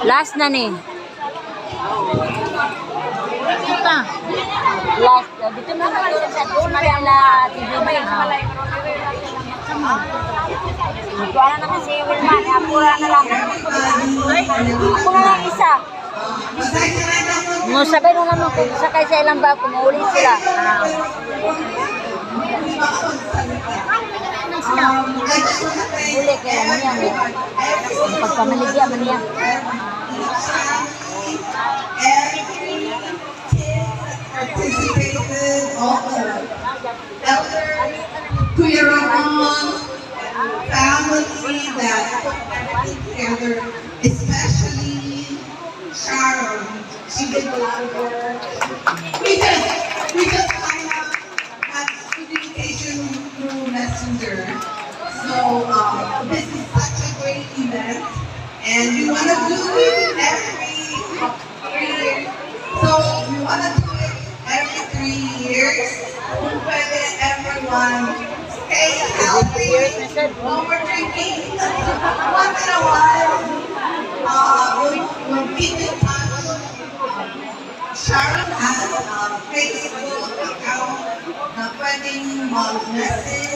Last na ni. Last. Dito na kayo sa Malala TVB. Wala naman si Wilman. Apura na lang. Ako na lang isa. Sabay nung naman kung sakay sa ilang ba, kumuuli sila. Uli kaya niya. Pagpamaligya man niya. Kuya Ramon, family that put together, especially Sharon. She did a lot of work. We just find out that communication through Messenger. So this is such a great event, and we want to do it every 3 years. So we want to do it every 3 years. Kung pwede, everyone stay healthy while we're drinking. Once in a while, we'll keep in touch. Sharon has a Facebook account na pwedeng mag-message